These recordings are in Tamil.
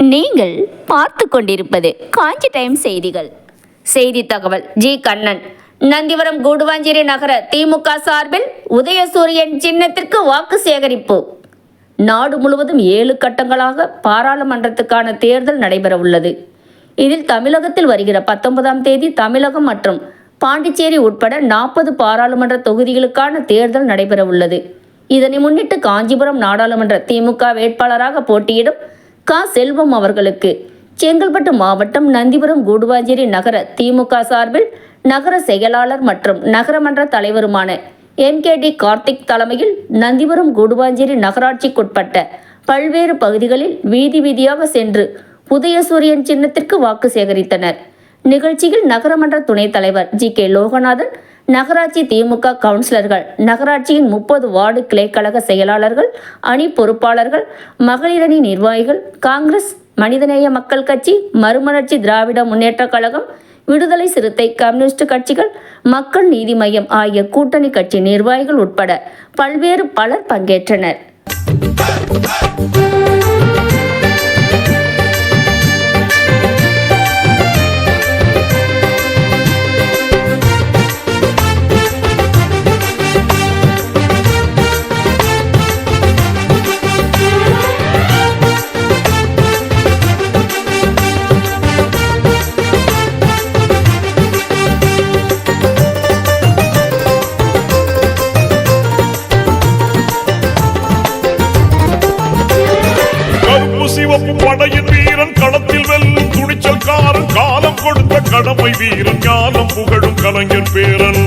நீங்கள் பார்த்து கொண்டிருப்பது காஞ்சி டைம் செய்திகள். செய்தி தகவல். ஜி. கண்ணன். நந்திவரம் கூடுவாஞ்சேரி நகர திமுக சார்பில் உதயசூரியன் சின்னத்திற்கு வாக்கு சேகரிப்பு. நாடு முழுவதும் 7 கட்டங்களாக பாராளுமன்றத்துக்கான தேர்தல் நடைபெற உள்ளது. இதில் தமிழகத்தில் வருகிற 19ஆம் தேதி தமிழகம் மற்றும் பாண்டிச்சேரி உட்பட 40 பாராளுமன்ற தொகுதிகளுக்கான தேர்தல் நடைபெற உள்ளது. இதனை முன்னிட்டு காஞ்சிபுரம் நாடாளுமன்ற திமுக வேட்பாளராக போட்டியிடும் செல்வம் அவர்களுக்கு செங்கல்பட்டு மாவட்டம் நந்திபுரம் கூடுவாஞ்சேரி நகர திமுக சார்பில் நகர செயலாளர் மற்றும் நகரமன்ற தலைவருமான MKD கார்த்திக் தலைமையில் நந்திபுரம் கூடுவாஞ்சேரி நகராட்சிக்குட்பட்ட பல்வேறு பகுதிகளில் வீதி வீதியாக சென்று உதயசூரியன் சின்னத்திற்கு வாக்கு சேகரித்தனர். நிகழ்ச்சியில் நகரமன்ற துணைத் தலைவர் GK லோகநாதன், நகராட்சி திமுக கவுன்சிலர்கள், நகராட்சியின் 30 வார்டு கிளைக்கழக செயலாளர்கள், அணி பொறுப்பாளர்கள், மகளிரணி நிர்வாகிகள், காங்கிரஸ், மனிதநேய மக்கள் கட்சி, மறுமலர்ச்சி திராவிட முன்னேற்ற கழகம், விடுதலை சிறுத்தை, கம்யூனிஸ்ட் கட்சிகள், மக்கள் நீதி மய்யம் ஆகிய கூட்டணி கட்சி நிர்வாகிகள் உட்பட பலர் பங்கேற்றனர். சிவப்பு படையின் வீரன் களத்தில் வெல்லும் துணிச்சல்காரன், காலம் கொடுத்த கடமை வீரன், ஞானம் புகழும் கலைஞர் பேரன்.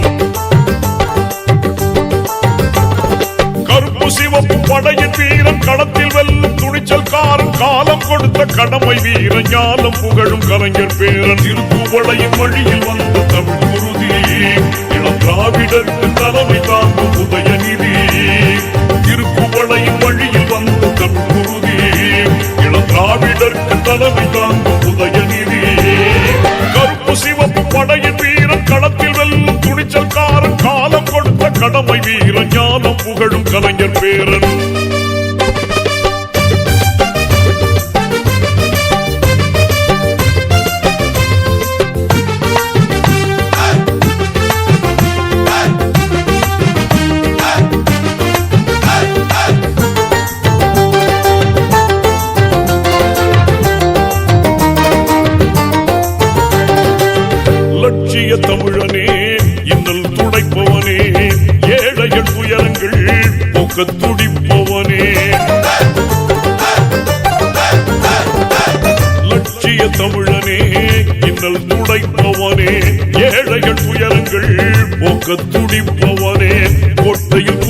கருப்பு சிவப்பு படையின் வீரன் களத்தில் வெல்லும் துணிச்சல்காரன், காலம் கொடுத்த கடமை வீரன், ஞானம் புகழும் கலைஞர் பேரன். திருப்புவளையின் வழியில் வந்த தமிழ் குருதி, இளம் திராவிடருக்கு தலைமை தாங்கும் உதயநிதி. திருப்புவளையின் வழியில் வந்த தமிழ் குருதி, திராவிடருக்கு தலைமை தாங்கும் உதயநிதி. கருப்பு சிவப்பு படையின் வீரன் களத்தில் வெல்லும் துணிச்சல்காரன், காலம் கொடுத்த கடமை வீரன், ஞானம் புகழும் கலைஞர் பேரன். லட்சிய தமிழனே, இன்னல் துடைப்பவனே, ஏழைகள் துயரங்கள் போக்க துடிப்பவனே. லட்சிய தமிழனே, இன்னல் துடைப்பவனே, ஏழைகள் துயரங்கள் போக்க துடிப்பவனே. கோட்டையில்